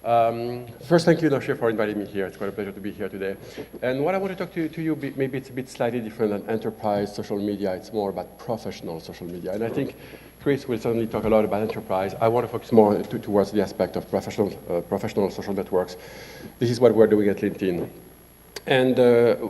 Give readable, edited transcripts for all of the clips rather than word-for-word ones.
First, thank you, Noshe, for inviting me here. It's quite a pleasure to be here today. And what I want to talk to you, maybe it's a bit slightly different than enterprise social media. It's more about professional social media. And I think Chris will certainly talk a lot about enterprise. I want to focus more towards the aspect of professional social networks. This is what we're doing at LinkedIn. And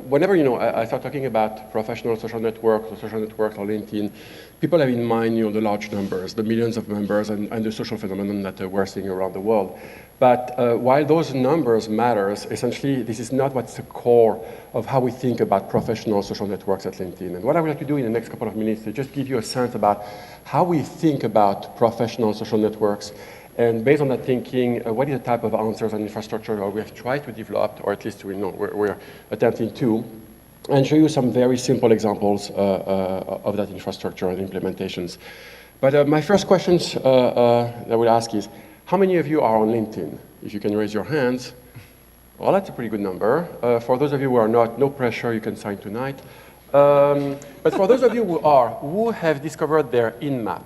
whenever I start talking about professional social networks or LinkedIn, people have in mind the large numbers, the millions of members, and the social phenomenon that we're seeing around the world. But while those numbers matters, essentially this is not what's the core of how we think about professional social networks at LinkedIn. And what I would like to do in the next couple of minutes is just give you a sense about how we think about professional social networks. And based on that thinking, what is the type of answers and infrastructure we have tried to develop, or at least we're attempting to, and show you some very simple examples of that infrastructure and implementations. But my first questions that I would ask is, how many of you are on LinkedIn? If you can raise your hands. Well, that's a pretty good number. For those of you who are not, no pressure, you can sign tonight. But for those of you who have discovered their in-map?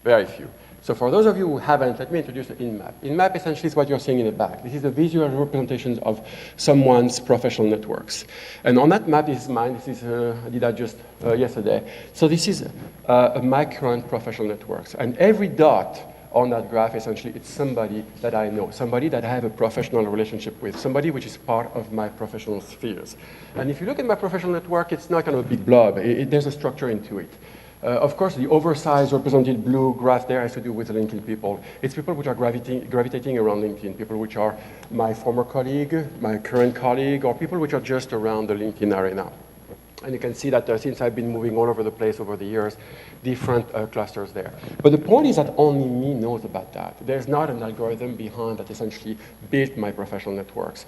Very few. So for those of you who haven't, let me introduce the in-map. In-map essentially is what you're seeing in the back. This is a visual representation of someone's professional networks. And on that map, this is mine. This is, I did that just yesterday. So this is my current professional networks. And every dot on that graph, essentially, it's somebody that I know, somebody that I have a professional relationship with, somebody which is part of my professional spheres. And if you look at my professional network, it's not kind of a big blob. There's a structure into it. Of course, the oversized represented blue graph there has to do with the LinkedIn people. It's people which are gravitating around LinkedIn, people which are my former colleague, my current colleague, or people which are just around the LinkedIn arena. And you can see that since I've been moving all over the place over the years, different clusters there. But the point is that only me knows about that. There's not an algorithm behind that essentially built my professional networks.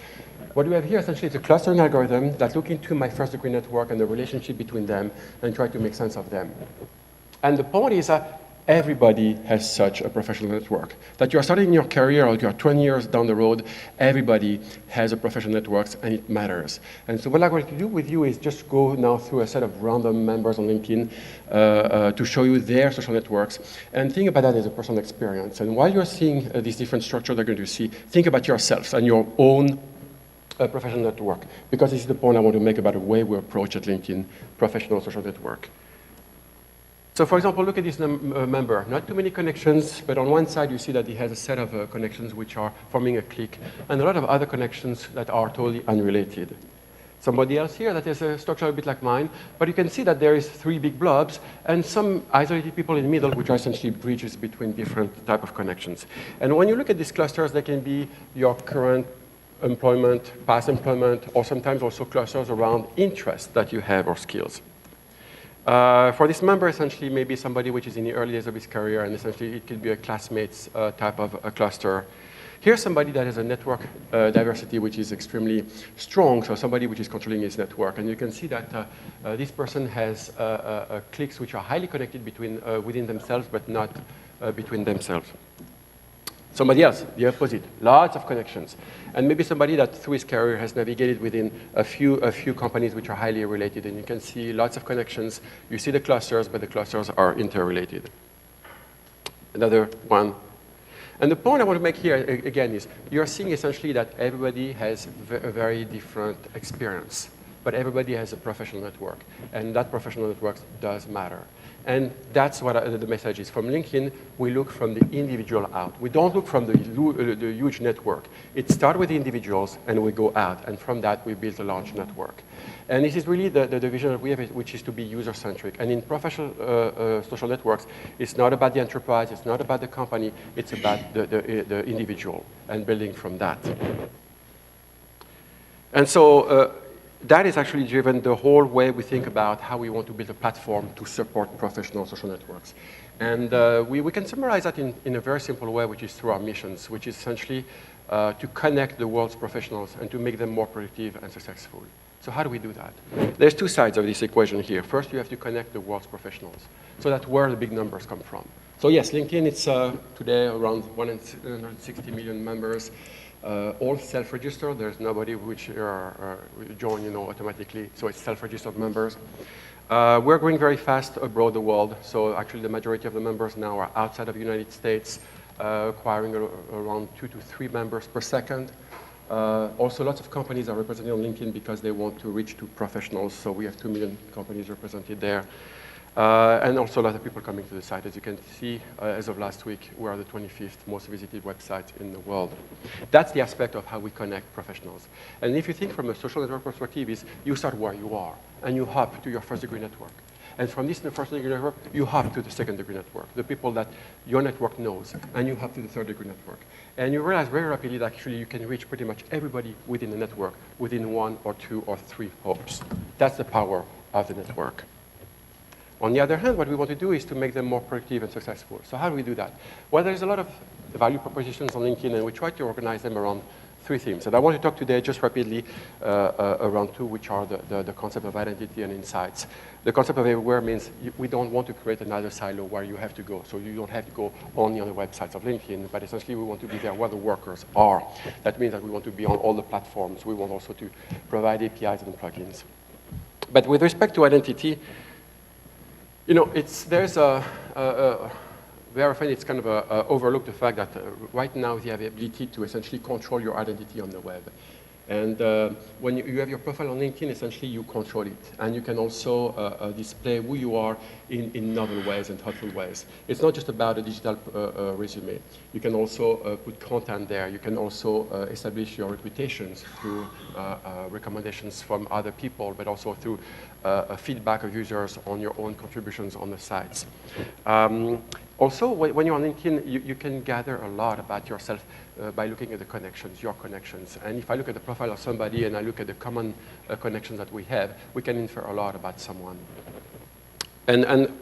What we have here essentially is a clustering algorithm that looks into my first degree network and the relationship between them and try to make sense of them. And the point is that everybody has such a professional network. That you're starting your career or you're 20 years down the road, everybody has a professional network and it matters. And so what I'm going to do with you is just go now through a set of random members on LinkedIn to show you their social networks and think about that as a personal experience. And while you're seeing these different structures they're going to see, think about yourselves and your own professional network, because this is the point I want to make about the way we approach at LinkedIn professional social network. So for example, look at this member. Not too many connections, but on one side you see that he has a set of connections which are forming a clique, and a lot of other connections that are totally unrelated. Somebody else here that has a structure a bit like mine, but you can see that there is 3 big blobs and some isolated people in the middle, which are essentially bridges between different type of connections. And when you look at these clusters, they can be your current employment, past employment, or sometimes also clusters around interests that you have or skills. For this member, essentially, maybe somebody which is in the early days of his career, and essentially it could be a classmates type of a cluster. Here's somebody that has a network diversity which is extremely strong, so somebody which is controlling his network. And you can see that this person has cliques which are highly connected within themselves, but not between themselves. Somebody else, the opposite, lots of connections. And maybe somebody that through his career has navigated within a few companies which are highly related, and you can see lots of connections. You see the clusters, but the clusters are interrelated. Another one. And the point I want to make here, again, is you're seeing essentially that everybody has a very different experience, but everybody has a professional network, and that professional network does matter. And that's what the message is. From LinkedIn, we look from the individual out. We don't look from the huge network. It starts with the individuals, and we go out. And from that, we build a large network. And this is really the vision that we have, which is to be user-centric. And in professional social networks, it's not about the enterprise. It's not about the company. It's about the individual and building from that. And so that is actually driven the whole way we think about how we want to build a platform to support professional social networks. And we can summarize that in a very simple way, which is through our missions, which is essentially to connect the world's professionals and to make them more productive and successful. So how do we do that? There's 2 sides of this equation here. First, you have to connect the world's professionals. So that's where the big numbers come from. So yes, LinkedIn, it's today around 160 million members. All self-registered. There's nobody which join, automatically. So it's self-registered members. We're growing very fast abroad the world. So actually, the majority of the members now are outside of the United States. acquiring around 2 to 3 members per second. Also, lots of companies are represented on LinkedIn because they want to reach to professionals. So we have 2 million companies represented there. And also a lot of people coming to the site. As you can see, as of last week, we are the 25th most visited website in the world. That's the aspect of how we connect professionals. And if you think from a social network perspective, is you start where you are, and you hop to your first-degree network. And from this first-degree network, you hop to the second-degree network, the people that your network knows, and you hop to the third-degree network. And you realize very rapidly that actually you can reach pretty much everybody within the network within 1 or 2 or 3 hops. That's the power of the network. On the other hand, what we want to do is to make them more productive and successful. So how do we do that? Well, there's a lot of value propositions on LinkedIn, and we try to organize them around 3 themes. And I want to talk today just rapidly around 2, which are the concept of identity and insights. The concept of everywhere means we don't want to create another silo where you have to go. So you don't have to go only on the websites of LinkedIn, but essentially we want to be there where the workers are. That means that we want to be on all the platforms. We want also to provide APIs and plugins. But with respect to identity, you know, there's very often it's kind of overlooked the fact that right now you have the ability to essentially control your identity on the web. And when you have your profile on LinkedIn, essentially you control it. And you can also display who you are in novel ways and thoughtful ways. It's not just about a digital resume. You can also put content there. You can also establish your reputations through recommendations from other people, but also through feedback of users on your own contributions on the sites. Also, when you're on LinkedIn, you can gather a lot about yourself by looking at the connections, your connections. And if I look at the profile of somebody and I look at the common connections that we have, we can infer a lot about someone. And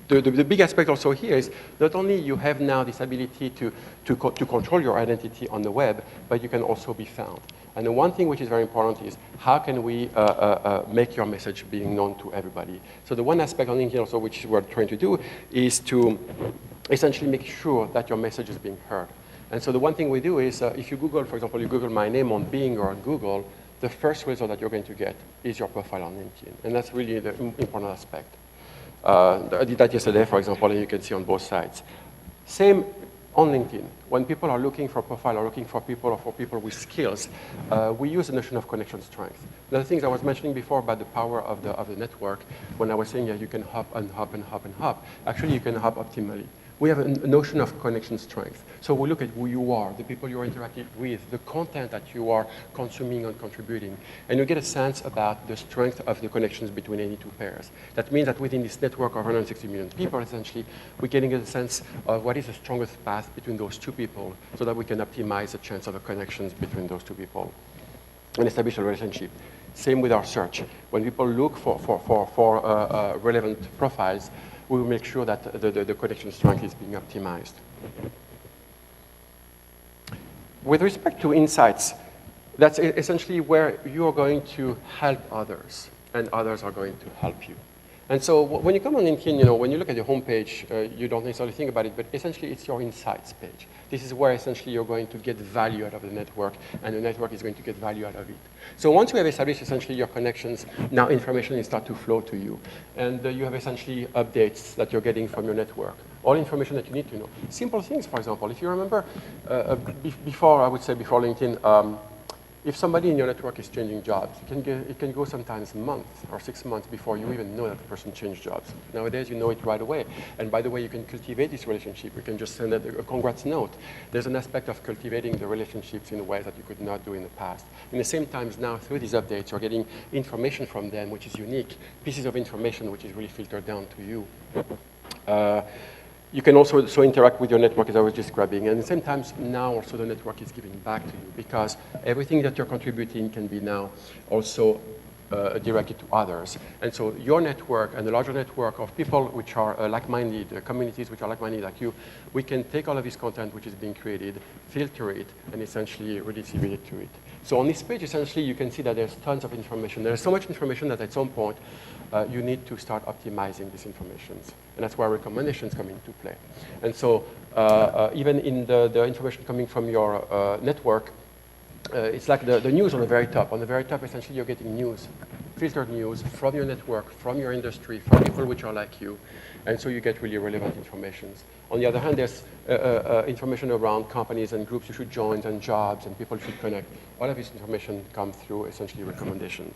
the big aspect also here is not only you have now this ability to control your identity on the web, but you can also be found. And the one thing which is very important is how can we make your message being known to everybody? So the one aspect on LinkedIn also which we're trying to do is to essentially make sure that your message is being heard. And so the one thing we do is if you Google, for example, you Google my name on Bing or on Google, the first result that you're going to get is your profile on LinkedIn. And that's really the important aspect. I did that yesterday, for example, and you can see on both sides. Same on LinkedIn. When people are looking for a profile or looking for people or for people with skills, we use the notion of connection strength. The things I was mentioning before about the power of the network, when I was saying you can hop and hop and hop and hop, actually you can hop optimally. We have a notion of connection strength. So we look at who you are, the people you're interacting with, the content that you are consuming and contributing, and you get a sense about the strength of the connections between any 2 pairs. That means that within this network of 160 million people, essentially, we're getting a sense of what is the strongest path between those 2 people so that we can optimize the chance of the connections between those 2 people and establish a relationship. Same with our search. When people look for relevant profiles, we will make sure that the connection strength is being optimized. With respect to insights, that's essentially where you are going to help others, and others are going to help you. And so when you come on LinkedIn, you know, when you look at the homepage, you don't necessarily think about it, but essentially it's your insights page. This is where essentially you're going to get value out of the network, and the network is going to get value out of it. So once you have established essentially your connections, now information will start to flow to you. And you have essentially updates that you're getting from your network. All information that you need to know. Simple things, for example, if you remember, before LinkedIn, if somebody in your network is changing jobs, it can go sometimes months or 6 months before you even know that the person changed jobs. Nowadays, you know it right away. And by the way, you can cultivate this relationship. You can just send a congrats note. There's an aspect of cultivating the relationships in ways that you could not do in the past. In the same times now, through these updates, you're getting information from them, which is unique, pieces of information which is really filtered down to you. You can also interact with your network, as I was describing. And at the same time, now also the network is giving back to you because everything that you're contributing can be now also directed to others. And so your network and the larger network of people which are like-minded, communities which are like-minded like you, we can take all of this content which is being created, filter it, and essentially redistribute it to it. So on this page, essentially, you can see that there's tons of information. There's so much information that at some point, you need to start optimizing these informations. And that's where recommendations come into play. And so even in the information coming from your network, it's like the news on the very top. On the very top, essentially, you're getting news filtered news from your network, from your industry, from people which are like you, and so you get really relevant information. On the other hand, there's information around companies and groups you should join and jobs and people should connect. All of this information comes through essentially recommendations.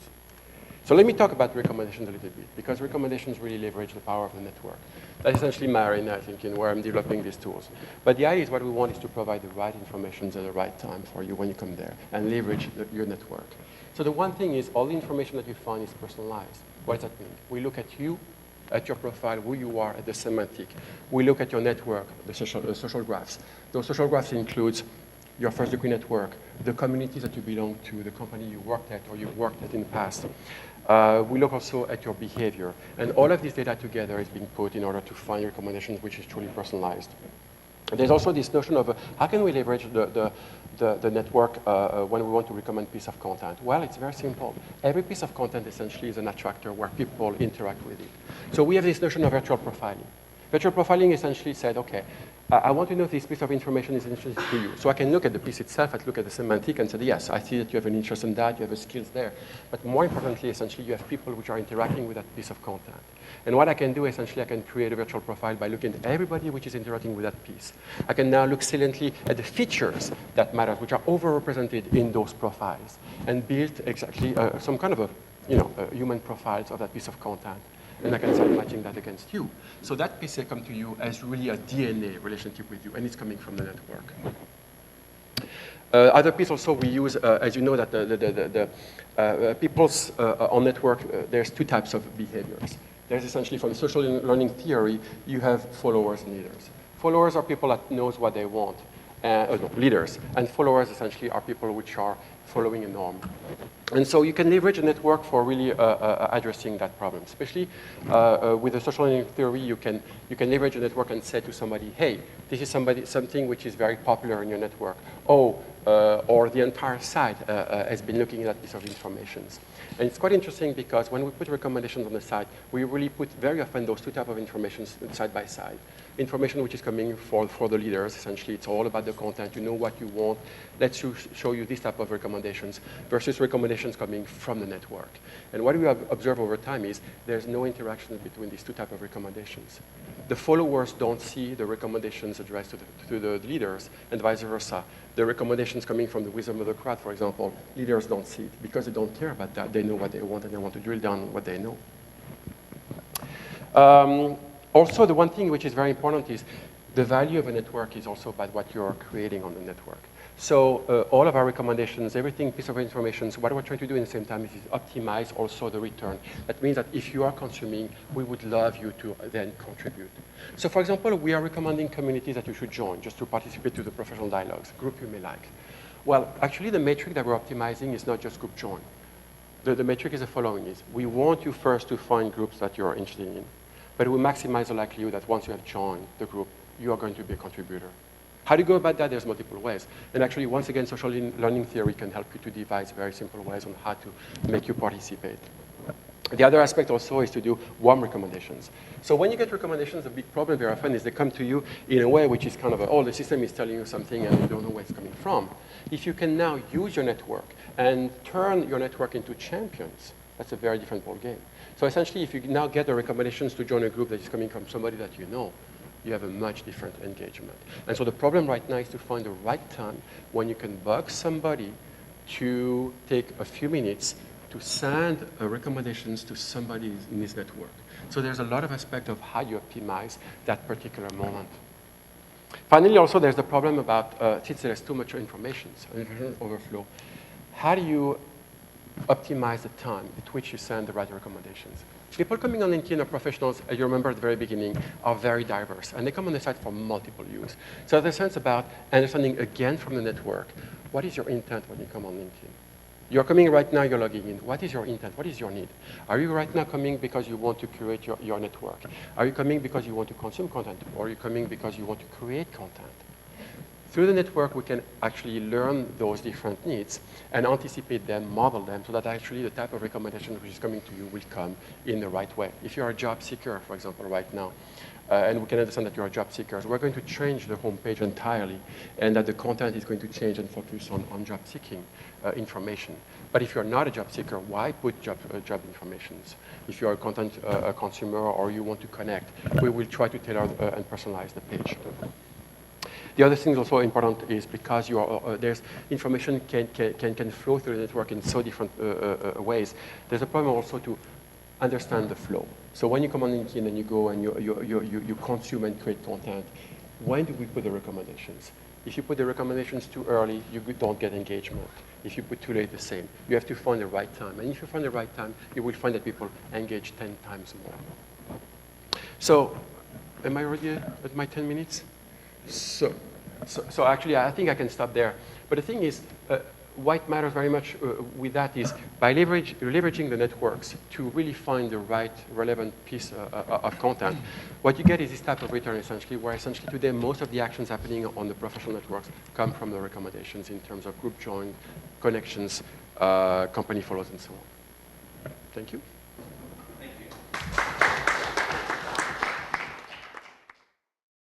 So let me talk about recommendations a little bit, because recommendations really leverage the power of the network. That's essentially my arena, I think, in where I'm developing these tools. But the idea is what we want is to provide the right information at the right time for you when you come there and leverage your network. So the one thing is all the information that you find is personalized. What does that mean? We look at you, at your profile, who you are, at the semantic. We look at your network, the social graphs. Those social graphs include your first degree network, the communities that you belong to, the company you worked at or you worked at in the past. We look also at your behavior. And all of this data together is being put in order to find recommendations which is truly personalized. There's also this notion of how can we leverage the network when we want to recommend a piece of content? Well, it's very simple. Every piece of content essentially is an attractor where people interact with it. So we have this notion of virtual profiling. Virtual profiling essentially said, okay, I want to know if this piece of information is interesting to you. So I can look at the piece itself, I look at the semantic and say, yes, I see that you have an interest in that, you have the skills there. But more importantly, essentially, you have people which are interacting with that piece of content. And what I can do, essentially, I can create a virtual profile by looking at everybody which is interacting with that piece. I can now look saliently at the features that matter, which are overrepresented in those profiles, and build exactly some kind of human profiles of that piece of content. And I can start matching that against you. So that piece will come to you as really a DNA relationship with you, and it's coming from the network. Other piece also we use, as you know, that the people's on network, there's two types of behaviors. There's essentially, from social learning theory, you have followers and leaders. Followers are people that knows what they want, leaders. And followers essentially are people which are following a norm. And so you can leverage a network for really addressing that problem. Especially with the social learning theory, you can leverage a network and say to somebody, hey, this is something which is very popular in your network. Oh, or the entire site has been looking at that piece of information. And it's quite interesting because when we put recommendations on the site, we really put very often those two types of information side by side. Information which is coming for the leaders, essentially, it's all about the content. You know what you want. Let's show you this type of recommendations versus recommendations coming from the network. And what we have observed over time is there's no interaction between these two types of recommendations. The followers don't see the recommendations addressed to the leaders, and vice versa. The recommendations coming from the wisdom of the crowd, for example, leaders don't see it because they don't care about that. They know what they want, and they want to drill down on what they know. Also, the one thing which is very important is the value of a network is also about what you're creating on the network. So all of our recommendations, everything, piece of information, so what we're trying to do in the same time is optimize also the return. That means that if you are consuming, we would love you to then contribute. So for example, we are recommending communities that you should join just to participate to the professional dialogues, group you may like. Well, actually the metric that we're optimizing is not just group join. The metric is the following is, we want you first to find groups that you're interested in, but we maximize the likelihood that once you have joined the group, you are going to be a contributor. How do you go about that? There's multiple ways. And actually, once again, social learning theory can help you to devise very simple ways on how to make you participate. The other aspect also is to do warm recommendations. So when you get recommendations, the big problem very often is they come to you in a way which is kind of, oh, the system is telling you something and you don't know where it's coming from. If you can now use your network and turn your network into champions, that's a very different ballgame. So essentially, if you now get the recommendations to join a group that is coming from somebody that you know, you have a much different engagement. And so the problem right now is to find the right time when you can bug somebody to take a few minutes to send recommendations to somebody in this network. So there's a lot of aspect of how you optimize that particular moment. Finally, also, there's the problem about, since there's too much information, so information overflow, how do you optimize the time at which you send the right recommendations? People coming on LinkedIn or professionals, as you remember at the very beginning, are very diverse, and they come on the site for multiple use. So there's a sense about understanding, again, from the network, what is your intent when you come on LinkedIn? You're coming right now, you're logging in. What is your intent? What is your need? Are you right now coming because you want to curate your network? Are you coming because you want to consume content? Or are you coming because you want to create content? Through the network, we can actually learn those different needs and anticipate them, model them, so that actually the type of recommendation which is coming to you will come in the right way. If you're a job seeker, for example, right now, and we can understand that you're a job seeker, we're going to change the homepage entirely, and that the content is going to change and focus on job seeking information. But if you're not a job seeker, why put job information? If you're a content consumer or you want to connect, we will try to tailor and personalize the page. The other thing also important is because you are, there's information can flow through the network in so different ways. There's a problem also to understand the flow. So when you come on LinkedIn and you go and you consume and create content, when do we put the recommendations? If you put the recommendations too early, you don't get engagement. If you put too late, the same. You have to find the right time. And if you find the right time, you will find that people engage 10 times more. So am I already at my 10 minutes? So actually, I think I can stop there. But the thing is, what matters very much with that is by leveraging the networks to really find the right relevant piece of content, what you get is this type of return essentially, where essentially today most of the actions happening on the professional networks come from the recommendations in terms of group join, connections, company follows, and so on. Thank you.